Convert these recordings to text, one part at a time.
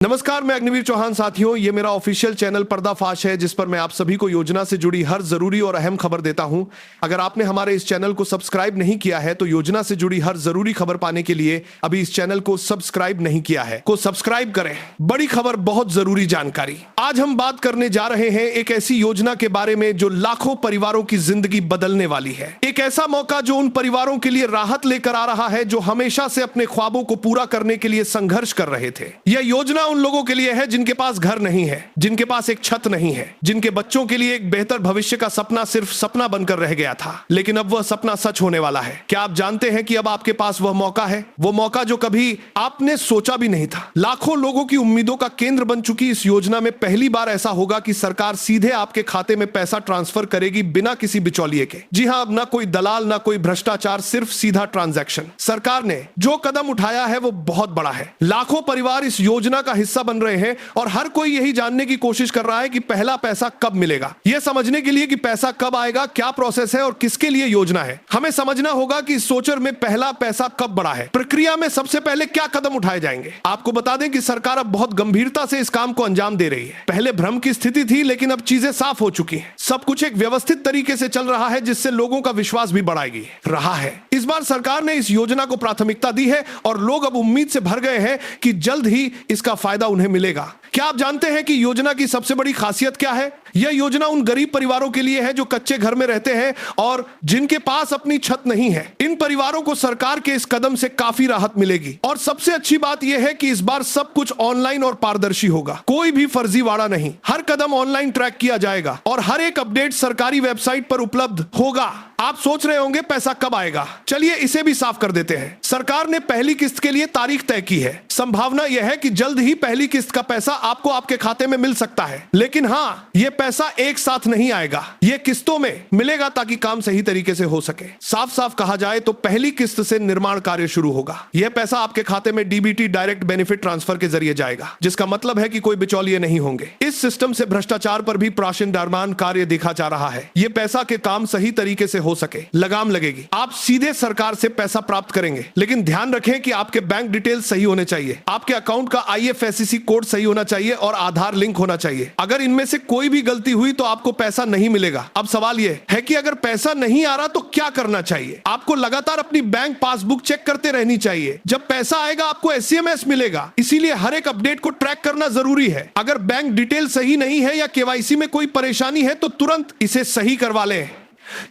नमस्कार, मैं अग्निवीर चौहान। साथियों, ये मेरा ऑफिशियल चैनल पर्दाफाश है, जिस पर मैं आप सभी को योजना से जुड़ी हर जरूरी और अहम खबर देता हूं। अगर आपने हमारे इस चैनल को सब्सक्राइब नहीं किया है तो योजना से जुड़ी हर जरूरी खबर पाने के लिए अभी इस चैनल को सब्सक्राइब नहीं किया है को सब्सक्राइब करें। बड़ी खबर, बहुत जरूरी जानकारी। आज हम बात करने जा रहे हैं एक ऐसी योजना के बारे में जो लाखों परिवारों की जिंदगी बदलने वाली है। एक ऐसा मौका जो उन परिवारों के लिए राहत लेकर आ रहा है जो हमेशा से अपने ख्वाबों को पूरा करने के लिए संघर्ष कर रहे थे। यह योजना उन लोगों के लिए है जिनके पास घर नहीं है, जिनके पास एक छत नहीं है, जिनके बच्चों के लिए एक बेहतर भविष्य का सपना सिर्फ सपना बनकर रह गया था, लेकिन अब वह सपना सच होने वाला है। क्या आप जानते हैं कि अब आपके पास वह मौका है, वो मौका जो कभी आपने सोचा भी नहीं था। लाखों लोगों की उम्मीदों का केंद्र बन चुकी इस योजना में पहली बार ऐसा होगा कि सरकार सीधे आपके खाते में पैसा ट्रांसफर करेगी बिना किसी बिचौलिए के। जी हां, अब ना कोई दलाल, ना कोई भ्रष्टाचार, सिर्फ सीधा ट्रांजैक्शन। सरकार ने जो कदम उठाया है वो बहुत बड़ा है। लाखों परिवार इस योजना का हिस्सा बन रहे हैं और हर कोई यही जानने की कोशिश कर रहा है कि पहला पैसा कब मिलेगा। यह समझने के लिए कि पैसा कब आएगा, क्या प्रोसेस है और किसके लिए योजना है, हमें समझना होगा कि इस सोचर में पहला पैसा कब बढ़ा है। प्रक्रिया में सबसे पहले क्या कदम उठाए जाएंगे। आपको बता दें कि सरकार अब बहुत गंभीरता से इस काम को अंजाम दे रही है। पहले भ्रम की स्थिति थी, लेकिन अब चीजें साफ हो चुकी हैं। सब कुछ एक व्यवस्थित तरीके से चल रहा है, जिससे लोगों का विश्वास भी बढ़ाएगी रहा है। इस बार सरकार ने इस योजना को प्राथमिकता दी है और लोग अब उम्मीद से भर गए हैं कि जल्द ही इसका फायदा उन्हें मिलेगा। क्या आप जानते हैं कि योजना की सबसे बड़ी खासियत क्या है? यह योजना उन गरीब परिवारों के लिए है जो कच्चे घर में रहते हैं और जिनके पास अपनी छत नहीं है। इन परिवारों को सरकार के इस कदम से काफी राहत मिलेगी और सबसे अच्छी बात यह है कि इस बार सब कुछ ऑनलाइन और पारदर्शी होगा। कोई भी फर्जीवाड़ा नहीं। हर कदम ऑनलाइन ट्रैक किया जाएगा और हर एक अपडेट सरकारी वेबसाइट पर उपलब्ध होगा। आप सोच रहे होंगे पैसा कब आएगा। चलिए इसे भी साफ कर देते हैं। सरकार ने पहली किस्त के लिए तारीख तय की है। संभावना यह है कि जल्द ही पहली किस्त का पैसा आपको आपके खाते में मिल सकता है, लेकिन हाँ, यह पैसा एक साथ नहीं आएगा। यह किस्तों में मिलेगा ताकि काम सही तरीके से हो सके। साफ साफ कहा जाए तो पहली किस्त से निर्माण कार्य शुरू होगा। यह पैसा आपके खाते में डीबीटी, डायरेक्ट बेनिफिट ट्रांसफर के जरिए जाएगा, जिसका मतलब है कि कोई बिचौलिए नहीं होंगे। इस सिस्टम से भ्रष्टाचार पर भी प्राचिन कार्य देखा जा रहा है। यह पैसा के काम सही तरीके से हो सके, लगाम लगेगी। आप सीधे सरकार से पैसा प्राप्त करेंगे, लेकिन ध्यान रखें कि आपके बैंक डिटेल सही होने चाहिए, आपके अकाउंट का IFSC कोड सही होना चाहिए और आधार लिंक होना चाहिए। अगर इनमें से कोई भी गलती हुई तो आपको पैसा नहीं मिलेगा। अब सवाल यह है कि अगर पैसा नहीं आ रहा तो क्या करना चाहिए। आपको लगातार अपनी बैंक पासबुक चेक करते रहनी चाहिए। जब पैसा आएगा आपको SMS मिलेगा, इसीलिए हर एक अपडेट को ट्रैक करना जरूरी है। अगर बैंक डिटेल सही नहीं है या KYC में कोई परेशानी है तो तुरंत इसे सही करवा लें।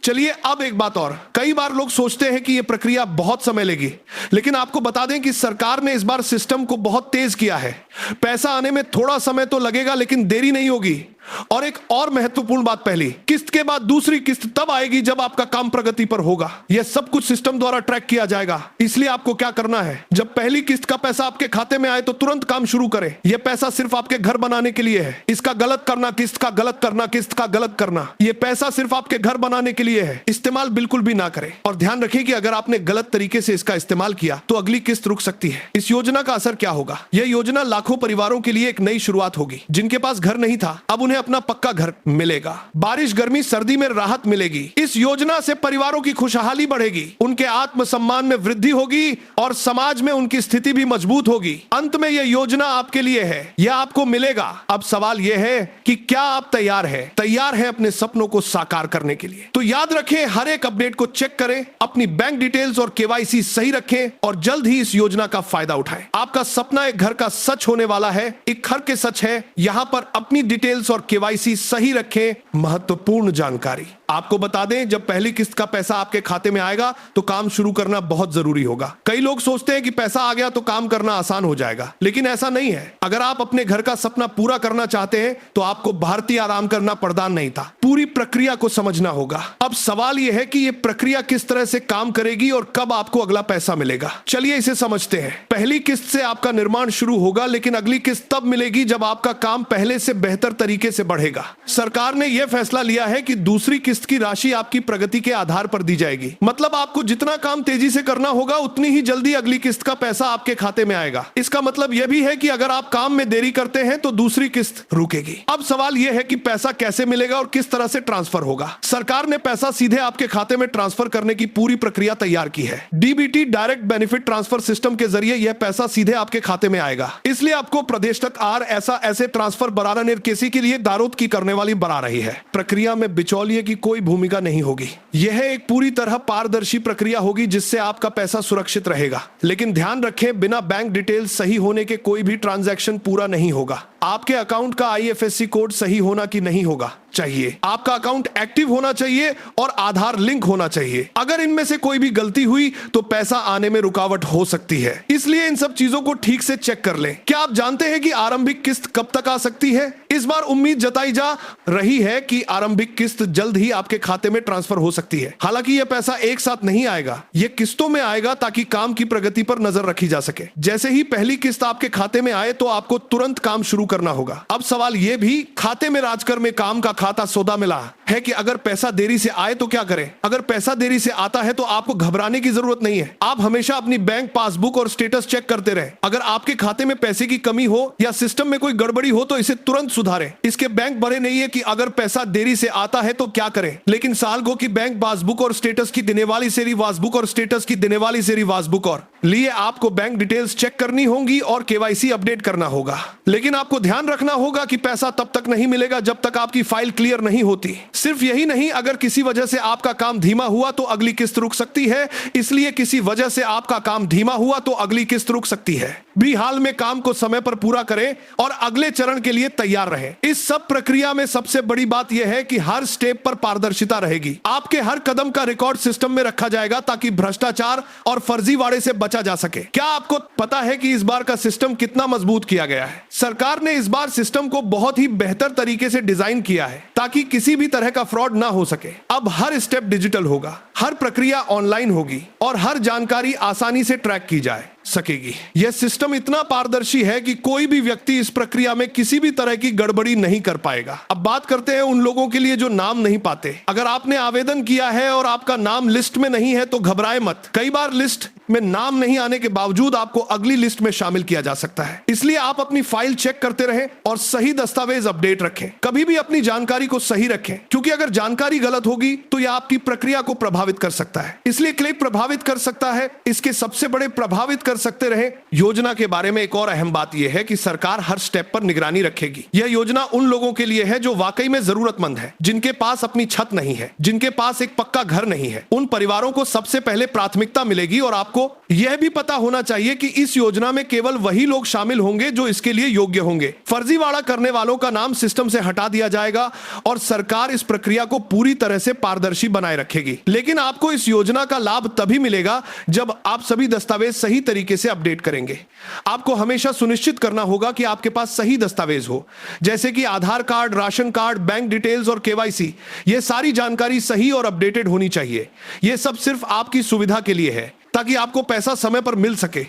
चलिए अब एक बात और। कई बार लोग सोचते हैं कि यह प्रक्रिया बहुत समय लेगी, लेकिन आपको बता दें कि सरकार ने इस बार सिस्टम को बहुत तेज किया है। पैसा आने में थोड़ा समय तो लगेगा, लेकिन देरी नहीं होगी। और एक और महत्वपूर्ण बात, पहली किस्त के बाद दूसरी किस्त तब आएगी जब आपका काम प्रगति पर होगा। यह सब कुछ सिस्टम द्वारा ट्रैक किया जाएगा। इसलिए आपको क्या करना है, जब पहली किस्त का पैसा आपके खाते में आए तो तुरंत काम शुरू करें। यह पैसा सिर्फ आपके घर बनाने के लिए है। इसका गलत करना, किस्त का गलत करना, किस्त का गलत करना, यह पैसा सिर्फ आपके घर बनाने के लिए है। इस्तेमाल बिल्कुल भी ना करें। और ध्यान रखें कि अगर आपने गलत तरीके से इसका इस्तेमाल किया तो अगली किस्त रुक सकती है। इस योजना का असर क्या होगा? यह योजना लाखों परिवारों के लिए एक नई शुरुआत होगी। जिनके पास घर नहीं था, अब उन्हें अपना पक्का घर मिलेगा। बारिश, गर्मी, सर्दी में राहत मिलेगी। इस योजना से परिवारों की खुशहाली बढ़ेगी, उनके आत्मसम्मान में वृद्धि होगी और समाज में उनकी स्थिति भी मजबूत होगी। अंत में यह योजना आपके लिए है, यह आपको मिलेगा। अब सवाल यह है कि क्या आप तैयार हैं अपने सपनों को साकार करने के लिए? तो याद रखें, हर एक अपडेट को चेक करें, अपनी बैंक डिटेल्स और KYC सही रखें और जल्द ही इस योजना का फायदा उठाएं। आपका सपना एक घर का सच होने वाला है, एक घर के सच है। यहां पर अपनी डिटेल्स और KYC सही रखें। महत्वपूर्ण जानकारी आपको बता दें, जब पहली किस्त का पैसा आपके खाते में आएगा तो काम शुरू करना बहुत जरूरी होगा। कई लोग सोचते हैं कि पैसा आ गया तो काम करना आसान हो जाएगा, लेकिन ऐसा नहीं है। अगर आप अपने घर का सपना पूरा करना चाहते हैं तो आपको भारतीय आराम करना प्रदान नहीं था, पूरी प्रक्रिया को समझना होगा। अब सवाल यह है कि यह प्रक्रिया किस तरह से काम करेगी और कब आपको अगला पैसा मिलेगा। चलिए इसे समझते हैं। पहली किस्त से आपका निर्माण शुरू होगा, लेकिन अगली किस्त तब मिलेगी जब आपका काम पहले से बेहतर तरीके से बढ़ेगा। सरकार ने यह फैसला लिया है कि दूसरी किस्त किस्त की राशि आपकी प्रगति के आधार पर दी जाएगी। मतलब आपको जितना काम तेजी से करना होगा उतनी ही जल्दी अगली किस्त का पैसा आपके खाते में आएगा। इसका मतलब यह भी है कि अगर आप काम में देरी करते हैं तो दूसरी किस्त रुकेगी। अब सवाल यह है कि पैसा कैसे मिलेगा और किस तरह से ट्रांसफर होगा। सरकार ने पैसा सीधे आपके खाते में ट्रांसफर करने की पूरी प्रक्रिया तैयार की है। DBT direct benefit transfer system के जरिए यह पैसा सीधे आपके खाते में आएगा। इसलिए आपको प्रदेश तक ऐसे ट्रांसफर बराना निर्केसी के लिए दारोद की करने वाली बना रही है। प्रक्रिया में बिचौलिए की कोई भूमिका नहीं होगी। यह एक पूरी तरह पारदर्शी प्रक्रिया होगी जिससे आपका पैसा सुरक्षित रहेगा। लेकिन ध्यान रखें, बिना बैंक डिटेल्स सही होने के कोई भी ट्रांजैक्शन पूरा नहीं होगा। आपके अकाउंट का आईएफएससी कोड सही होना कि नहीं होगा चाहिए। आपका अकाउंट एक्टिव होना चाहिए और आधार लिंक होना चाहिए। अगर इनमें से कोई भी गलती हुई तो पैसा आने में रुकावट हो सकती है। इसलिए इन सब चीजों को ठीक से चेक कर लें। क्या आप जानते हैं कि आरंभिक किस्त कब तक आ सकती है? इस बार उम्मीद जताई जा रही है कि आरंभिक किस्त जल्द ही आपके खाते में ट्रांसफर हो सकती है। हालांकि यह पैसा एक साथ नहीं आएगा, यह किस्तों में आएगा ताकि काम की प्रगति पर नजर रखी जा सके। जैसे ही पहली किस्त आपके खाते में आए तो आपको तुरंत काम शुरू करना होगा। अब सवाल यह भी, खाते में राजकर में काम का खाता सौदा मिला है कि अगर पैसा देरी से आए तो क्या करें? अगर पैसा देरी से आता है तो आपको घबराने की जरूरत नहीं है। आप हमेशा अपनी बैंक पासबुक और स्टेटस चेक करते रहें। अगर आपके खाते में पैसे की कमी हो या सिस्टम में कोई गड़बड़ी हो तो इसे तुरंत सुधारें। इसके बैंक भरे नहीं है कि अगर पैसा देरी से आता है तो क्या करें। लेकिन साल गो की बैंक पासबुक और स्टेटस की देने वाली सेरी पासबुक और स्टेटस की देने वाली सेरी पासबुक और लिए आपको बैंक डिटेल्स चेक करनी होंगी और केवाईसी अपडेट करना होगा। लेकिन आपको ध्यान रखना होगा कि पैसा तब तक नहीं मिलेगा जब तक आपकी फाइल क्लियर नहीं होती। सिर्फ यही नहीं, अगर किसी वजह से आपका काम धीमा हुआ तो अगली किस्त रुक सकती है। इसलिए किसी वजह से आपका काम धीमा हुआ तो अगली किस्त रुक सकती है। भी हाल में काम को समय पर पूरा करें और अगले चरण के लिए तैयार रहें। इस सब प्रक्रिया में सबसे बड़ी बात यह है कि हर स्टेप पर पारदर्शिता रहेगी। आपके हर कदम का रिकॉर्ड सिस्टम में रखा जाएगा ताकि भ्रष्टाचार और फर्जीवाड़े से बचा जा सके। क्या आपको पता है कि इस बार का सिस्टम कितना मजबूत किया गया है? सरकार ने इस बार सिस्टम को बहुत ही बेहतर तरीके से डिजाइन किया है ताकि किसी भी तरह का फ्रॉड ना हो सके। अब हर स्टेप डिजिटल होगा, हर प्रक्रिया ऑनलाइन होगी और हर जानकारी आसानी से ट्रैक की जाए सकेगी। यह सिस्टम इतना पारदर्शी है कि कोई भी व्यक्ति इस प्रक्रिया में किसी भी तरह की गड़बड़ी नहीं कर पाएगा। अब बात करते हैं उन लोगों के लिए जो नाम नहीं पाते। अगर आपने आवेदन किया है और आपका नाम लिस्ट में नहीं है तो घबराए मत। कई बार लिस्ट में नाम नहीं आने के बावजूद आपको अगली लिस्ट में शामिल किया जा सकता है। इसलिए आप अपनी फाइल चेक करते रहें और सही दस्तावेज अपडेट रखें। कभी भी अपनी जानकारी को सही रखें, क्योंकि अगर जानकारी गलत होगी तो यह आपकी प्रक्रिया को प्रभावित कर सकता है। इसलिए क्लिक प्रभावित कर सकता है। इसके सबसे बड़े प्रभावित कर सकते रहे। योजना के बारे में एक और अहम बात यह है कि सरकार हर स्टेप पर निगरानी रखेगी। यह योजना उन लोगों के लिए है जो वाकई में जरूरतमंद है, जिनके पास अपनी छत नहीं है, जिनके पास एक पक्का घर नहीं है। उन परिवारों को सबसे पहले प्राथमिकता मिलेगी और आपको यह भी पता होना चाहिए कि इस योजना में केवल वही लोग शामिल होंगे जो इसके लिए योग्य होंगे। फर्जीवाड़ा करने वालों का नाम सिस्टम से हटा दिया जाएगा और सरकार इस प्रक्रिया को पूरी तरह से पारदर्शी बनाए रखेगी। लेकिन आपको इस योजना का लाभ तभी मिलेगा जब आप सभी दस्तावेज सही तरीके से अपडेट करेंगे। आपको हमेशा सुनिश्चित करना होगा कि आपके पास सही दस्तावेज हो, जैसे कि Aadhaar card, ration card, bank details और केवाईसी। यह सारी जानकारी सही और अपडेटेड होनी चाहिए। यह सब सिर्फ आपकी सुविधा के लिए है ताकि आपको पैसा समय पर मिल सके।